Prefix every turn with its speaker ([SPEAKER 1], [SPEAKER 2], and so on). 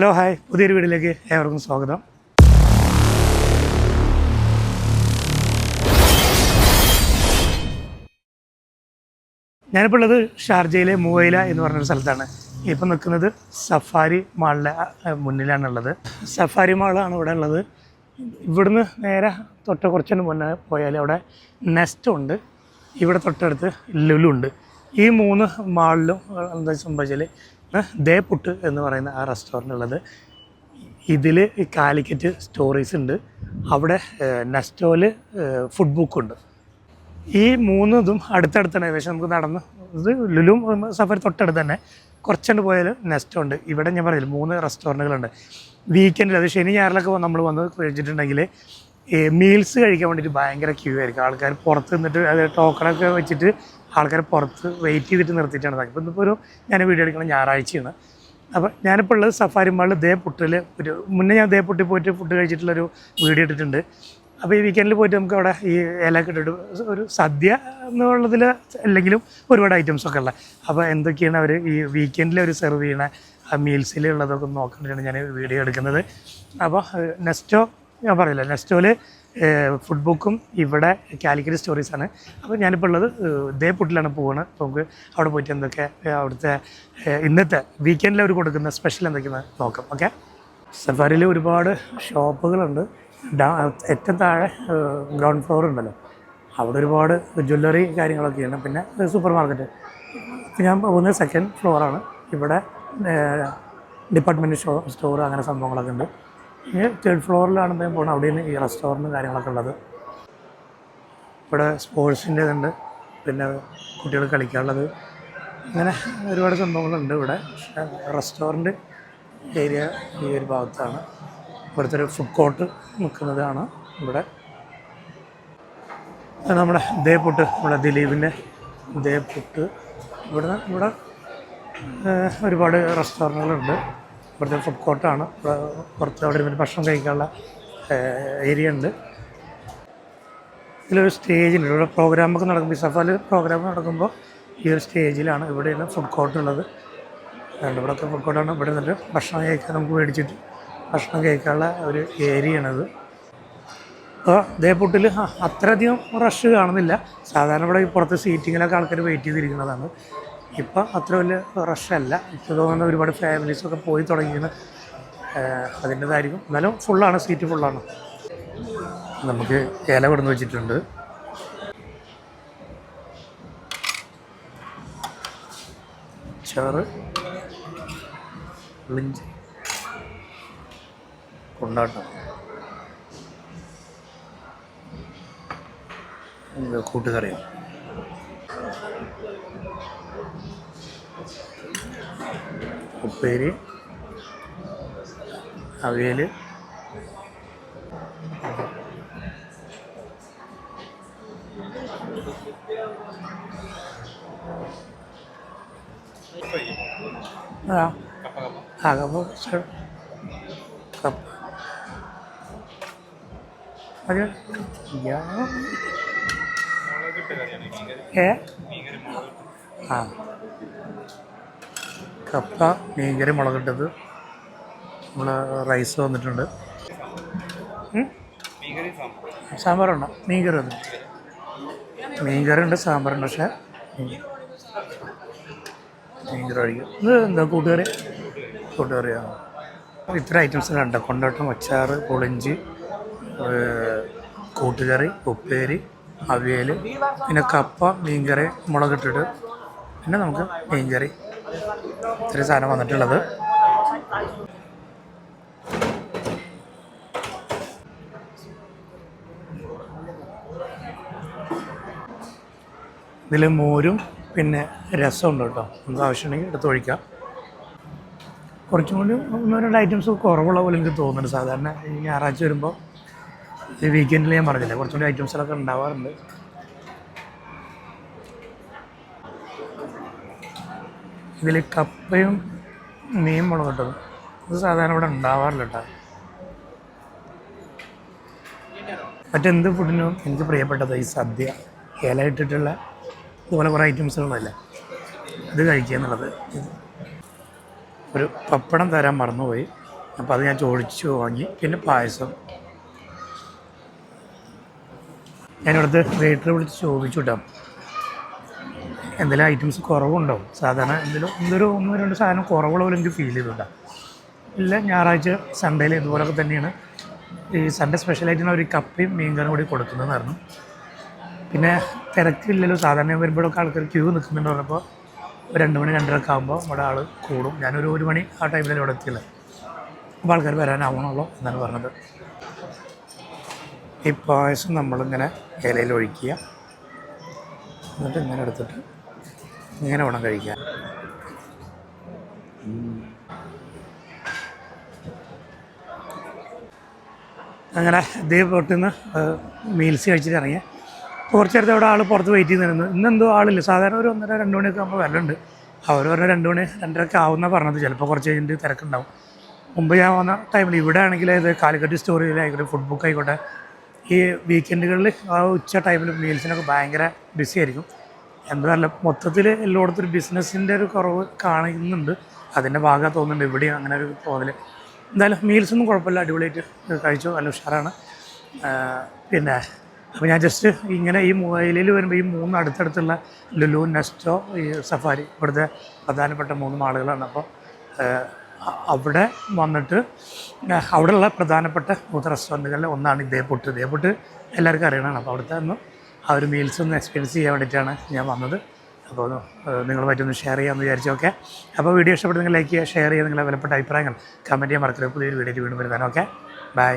[SPEAKER 1] Hello hi, പുതിയൊരു വീഡിയോയിലേക്ക് ഏവർക്കും സ്വാഗതം. ഞാനിപ്പോൾ ഉള്ളത് ഷാർജയിലെ മൂവൈല എന്ന് പറഞ്ഞൊരു സ്ഥലത്താണ്. ഇപ്പം നിൽക്കുന്നത് സഫാരി മാളിലെ മുന്നിലാണുള്ളത്. സഫാരി മാളാണ് ഇവിടെ ഉള്ളത്. ഇവിടുന്ന് നേരെ കുറച്ചു മുന്നേ പോയാൽ അവിടെ നെസ്റ്റ് ഉണ്ട്, ഇവിടെ തൊട്ടടുത്ത് ലുലു ഉണ്ട്. ഈ മൂന്ന് മാളിലും എന്താ സംഭവിച്ചാൽ ദേ പുട്ട് എന്ന് പറയുന്ന ആ റെസ്റ്റോറൻ്റ് ഉള്ളത്. ഇതിൽ കാലിക്കറ്റ് സ്റ്റോറീസ് ഉണ്ട്, അവിടെ നെസ്റ്റോയിൽ ഫുഡ് ബുക്കുണ്ട്. ഈ മൂന്നും അടുത്തടുത്താണ്. ഏകദേശം നമുക്ക് നടന്ന് ഇത് ലുലും സഫാരി തൊട്ടടുത്ത് തന്നെ. കുറച്ചുകൊണ്ട് പോയാൽ നെസ്റ്റോ ഉണ്ട്. ഇവിടെ ഞാൻ പറഞ്ഞില്ല 3 റെസ്റ്റോറൻറ്റുകളുണ്ട്. വീക്കെൻഡിൽ അത് ശനി ഞായറിലൊക്കെ നമ്മൾ വന്ന് കഴിച്ചിട്ടുണ്ടെങ്കിൽ മീൽസ് കഴിക്കാൻ വേണ്ടിയിട്ട് ഭയങ്കര ക്യൂ ആയിരിക്കും. ആൾക്കാർ പുറത്ത് നിന്നിട്ട് അത് ടോക്കണൊക്കെ വെച്ചിട്ട് ആൾക്കാർ പുറത്ത് വെയിറ്റ് ചെയ്തിട്ട് നിർത്തിയിട്ടാണ് ഇതാക്കി. ഇപ്പോൾ ഇന്നിപ്പോൾ ഞാൻ വീഡിയോ എടുക്കണം ഞായറാഴ്ചയാണ്. അപ്പോൾ ഞാനിപ്പോൾ ഉള്ളത് സഫാരി മാളിൽ ദേ പുട്ടിൽ മുന്നേ ഞാൻ ദേ പുട്ടിൽ പോയിട്ട് ഫുഡ് കഴിച്ചിട്ടുള്ളൊരു വീഡിയോ ഇട്ടിട്ടുണ്ട്. അപ്പോൾ ഈ വീക്കെൻഡിൽ പോയിട്ട് നമുക്ക് അവിടെ ഈ ഇലയൊക്കെ ഇട്ടിട്ട് ഒരു സദ്യ എന്നുള്ളതിൽ അല്ലെങ്കിലും ഒരുപാട് ഐറ്റംസൊക്കെ ഉള്ള. അപ്പോൾ എന്തൊക്കെയാണ് അവർ ഈ വീക്കെൻഡിൽ അവർ സെർവ് ചെയ്യണ മീൽസിലുള്ളതൊക്കെ നോക്കിയിട്ടാണ് ഞാൻ വീഡിയോ എടുക്കുന്നത്. അപ്പോൾ നെസ്റ്റോ ഞാൻ പറയില്ല, നെസ്റ്റോയിൽ ഫുഡ് ബുക്കും ഇവിടെ കാലിക്കറ്റ് സ്റ്റോറീസാണ്. അപ്പോൾ ഞാനിപ്പോൾ ഉള്ളത് ദേ പുട്ടിലാണ് പോകുന്നത്. അപ്പോൾ നമുക്ക് അവിടെ പോയിട്ട് എന്തൊക്കെ അവിടുത്തെ ഇന്നത്തെ വീക്കെൻഡിൽ അവർ കൊടുക്കുന്ന സ്പെഷ്യൽ എന്തൊക്കെയാണ് നോക്കാം. ഓക്കെ, സഫാരിയിൽ ഒരുപാട് ഷോപ്പുകളുണ്ട്. ഏറ്റവും താഴെ ഗ്രൗണ്ട് ഫ്ലോർ ഉണ്ടല്ലോ, അവിടെ ഒരുപാട് ജ്വല്ലറി കാര്യങ്ങളൊക്കെയാണ്. പിന്നെ സൂപ്പർ മാർക്കറ്റ്. ഞാൻ പോകുന്നത് സെക്കൻഡ് ഫ്ലോറാണ്. ഇവിടെ ഡിപ്പാർട്ട്മെൻറ്റ് സ്റ്റോർ അങ്ങനെ സംഭവങ്ങളൊക്കെ ഉണ്ട്. ഈ തേർഡ് ഫ്ലോറിലാണ് ഞാൻ പോകുന്നത്. അവിടെയാണ് ഈ റെസ്റ്റോറൻറ്റ് കാര്യങ്ങളൊക്കെ ഉള്ളത്. ഇവിടെ സ്പോർട്സിൻ്റെ ഇതുണ്ട്, പിന്നെ കുട്ടികൾ കളിക്കാനുള്ളത്, അങ്ങനെ ഒരുപാട് സംഭവങ്ങളുണ്ട് ഇവിടെ. റെസ്റ്റോറൻറ്റ് ഏരിയ ഈ ഒരു ഭാഗത്താണ്. ഇവിടുത്തെ ഒരു ഫുഡ് കോർട്ട് നിൽക്കുന്നതാണ് ഇവിടെ. നമ്മുടെ ദേ പുട്ട്, നമ്മുടെ ദിലീപിൻ്റെ ദേ പുട്ട്. ഇവിടെ ഒരുപാട് റെസ്റ്റോറൻറ്റുകളുണ്ട്. ഇവിടുത്തെ ഫുഡ് കോർട്ടാണ്. പുറത്ത് അവിടെ ഇരുന്ന് ഭക്ഷണം കഴിക്കാനുള്ള ഏരിയ ഉണ്ട്. ഇതിലൊരു സ്റ്റേജുണ്ട്. ഇവിടെ പ്രോഗ്രാമൊക്കെ നടക്കുമ്പോൾ, ഈ സഫാരി പ്രോഗ്രാം നടക്കുമ്പോൾ ഈ ഒരു സ്റ്റേജിലാണ് ഇവിടെയാണ് ഫുഡ് കോർട്ട് ഉള്ളത്. ഇവിടെയൊക്കെ ഫുഡ് കോർട്ടാണ്. ഇവിടെ നിന്നിട്ട് ഭക്ഷണം കഴിക്കാൻ നമുക്ക് മേടിച്ചിട്ട് ഭക്ഷണം കഴിക്കാനുള്ള ഒരു ഏരിയയാണത്. അപ്പോൾ ദേ പുട്ടിൽ അത്രയധികം റഷ് കാണുന്നില്ല. സാധാരണ ഇവിടെ പുറത്ത് സീറ്റിങ്ങിലൊക്കെ ആൾക്കാർ വെയിറ്റ് ചെയ്തിരിക്കുന്നതാണ്. ഇപ്പം അത്ര വലിയ റഷല്ല. ഇപ്പോൾ തോന്നുന്ന ഒരുപാട് ഫാമിലീസൊക്കെ പോയി തുടങ്ങിയാണ്, അതിൻ്റെതായിരിക്കും. എന്നാലും ഫുള്ളാണ്, സീറ്റ് ഫുള്ളാണ്. നമുക്ക് ഇല കൊടുന്ന് വെച്ചിട്ടുണ്ട്. ചോറ്, പുളിഞ്ചി, കൊണ്ടാട്ടം, കൂട്ടുകറിയാണ്. ഉപ്പേരി, അവിയൽ, കപ്പ അത് കപ്പ, മീൻകറി മുളകിട്ടത്, നമ്മൾ റൈസ് വന്നിട്ടുണ്ട്. സാമ്പാറുണ്ടോ? മീൻകറി വന്നു. മീൻകറി ഉണ്ട്, സാമ്പാറുണ്ട്. പക്ഷേ മീൻകറി കഴിക്കും. ഇത് എന്താ കൂട്ടുകറിയാണ്. ഇത്ര ഐറ്റംസിലുണ്ട്. കൊണ്ടാട്ടം, അച്ചാറ്, പുളിഞ്ചി, കൂട്ടുകറി, ഉപ്പേരി, അവിയൽ, പിന്നെ കപ്പ, മീൻകറി മുളകിട്ടിട്ട്, പിന്നെ നമുക്ക് മീൻകറി. ഇത്രയും സാധനം വന്നിട്ടുള്ളത്. ഇതിൽ മോരും പിന്നെ രസമുണ്ട് കേട്ടോ. നമുക്ക് ആവശ്യമുണ്ടെങ്കിൽ എടുത്ത് ഒഴിക്കാം. കുറച്ചും കൂടി 1-2 ഐറ്റംസ് കുറവുള്ള പോലെ എനിക്ക് തോന്നുന്നുണ്ട്. സാധാരണ ഈ ഞായറാഴ്ച വരുമ്പോൾ, ഈ വീക്കെൻഡിൽ ഞാൻ പറഞ്ഞില്ല, കുറച്ചുകൂടി ഐറ്റംസിലൊക്കെ ഉണ്ടാവാറുണ്ട്. ഇതിൽ കപ്പയും മീൻ മുളകിട്ടതും ഇത് സാധാരണ ഇവിടെ ഉണ്ടാവാറില്ല കേട്ടോ. മറ്റെന്ത് ഫുഡിനും എനിക്ക് പ്രിയപ്പെട്ടത് ഈ സദ്യ, ഇല ഇട്ടിട്ടുള്ള ഇതുപോലെ കുറേ ഐറ്റംസുകളല്ല, ഇത് കഴിക്കുക എന്നുള്ളത്. ഒരു പപ്പടം തരാൻ മറന്നുപോയി. അപ്പോൾ അത് ഞാൻ ചോദിച്ചു വാങ്ങി. പിന്നെ പായസം. ഞാനിവിടുത്തെ വെയിറ്ററെ വിളിച്ച് ചോദിച്ചു കേട്ടോ, എന്തെങ്കിലും ഐറ്റംസ് കുറവുണ്ടാവും. സാധാരണ എന്തൊരു 1-2 സാധനം കുറവുള്ള പോലെ എനിക്ക് ഫീൽ ചെയ്തിട്ടുണ്ടാകും. ഇല്ല, ഞായറാഴ്ച സൺഡേയിൽ ഇതുപോലൊക്കെ തന്നെയാണ്. ഈ സൺഡേ സ്പെഷ്യലായിട്ട് ഒരു കപ്പയും മീൻകറിയും കൂടി കൊടുക്കുന്നതെന്ന് പറഞ്ഞു. പിന്നെ തിരക്കില്ലല്ലോ, സാധാരണ വരുമ്പോഴൊക്കെ ആൾക്കാർ ക്യൂ നിൽക്കുന്നുണ്ട് പറഞ്ഞപ്പോൾ 2 മണി 2:30 ആകുമ്പോൾ ഇവിടെ ആൾ കൂടും. ഞാനൊരു 1 മണി ആ ടൈമിൽ ഇവിടെ എത്തിയില്ല. അപ്പോൾ ആൾക്കാർ വരാനാവണമല്ലോ എന്നാണ് പറഞ്ഞത്. ഈ പായസം നമ്മളിങ്ങനെ ഇലയിൽ ഒഴിക്കുക, എന്നിട്ട് ഇങ്ങനെ എടുത്തിട്ട് ഇങ്ങനെ വേണം കഴിക്കാൻ. അങ്ങനെ ഇതേപോട്ടിൽ നിന്ന് മീൽസ് കഴിച്ചിട്ട് ഇറങ്ങി. കുറച്ച് നേരത്തെ അവിടെ ആൾ പുറത്ത് വെയിറ്റ് ചെയ്ത് നിന്നു. ഇന്നെന്തോ ആളില്ല. സാധാരണ ഒരു 1:30-2 മണിയൊക്കെ ആകുമ്പോൾ വരലുണ്ട്. അവർ പറഞ്ഞ 2 മണി 2:30 ആവുന്ന പറഞ്ഞത്. ചിലപ്പോൾ കുറച്ച് കഴിഞ്ഞിട്ട് തിരക്കുണ്ടാവും. മുമ്പ് ഞാൻ വന്ന ടൈമിൽ ഇവിടെ ആണെങ്കിൽ ഇത് കാലിക്കറ്റ് സ്റ്റോറിയിലായിക്കോട്ടെ, ഫുഡ് ബുക്ക് ആയിക്കോട്ടെ, ഈ വീക്കെൻഡുകളിൽ ആ ഉച്ച ടൈമിൽ മീൽസിനൊക്കെ ഭയങ്കര ബിസി ആയിരിക്കും. എന്താണല്ല, മൊത്തത്തിൽ എല്ലായിടത്തും ഒരു ബിസിനസ്സിൻ്റെ ഒരു കുറവ് കാണുന്നുണ്ട്. അതിൻ്റെ ഭാഗം തോന്നുന്നുണ്ട് ഇവിടെയും അങ്ങനെ ഒരു തോന്നൽ. എന്തായാലും മീൽസൊന്നും കുഴപ്പമില്ല, അടിപൊളിയായിട്ട് കഴിച്ചു, നല്ല ഉഷാറാണ്. പിന്നെ അപ്പോൾ ഞാൻ ജസ്റ്റ് ഇങ്ങനെ ഈ മുവൈലയിൽ വരുമ്പോൾ ഈ 3 അടുത്തടുത്തുള്ള ലുലു, നെസ്റ്റോ, ഈ സഫാരി ഇവിടുത്തെ പ്രധാനപ്പെട്ട 3 മാളുകളാണ്. അപ്പോൾ അവിടെ വന്നിട്ട് അവിടെയുള്ള പ്രധാനപ്പെട്ട 3 റെസ്റ്റോറൻറ്റുകളിൽ ഒന്നാണ് ഇതേപൊട്ട്. ഇതേപൊട്ട് എല്ലാവർക്കും അറിയണതാണ്. അപ്പോൾ അവിടുത്തെ ഒന്ന് ആ ഒരു മീൽസ് ഒന്ന് എക്സ്പീരിയൻസ് ചെയ്യാൻ വേണ്ടിയിട്ടാണ് ഞാൻ വന്നത്. അപ്പോൾ നിങ്ങളുമായിട്ടൊന്ന് ഷെയർ ചെയ്യാമെന്ന് വിചാരിച്ചു. ഓക്കെ, അപ്പോൾ വീഡിയോ ഇഷ്ടപ്പെട്ട് നിങ്ങൾ ലൈക്ക് ചെയ്യുക, ഷെയർ ചെയ്യുക, നിങ്ങളുടെ വിലപ്പെട്ട അഭിപ്രായങ്ങൾ കമൻറ്റ് ചെയ്യാൻ മറക്കരുത്. പുതിയൊരു വീഡിയോ വീണ്ടും വരുന്നതാണ്. Okay, by.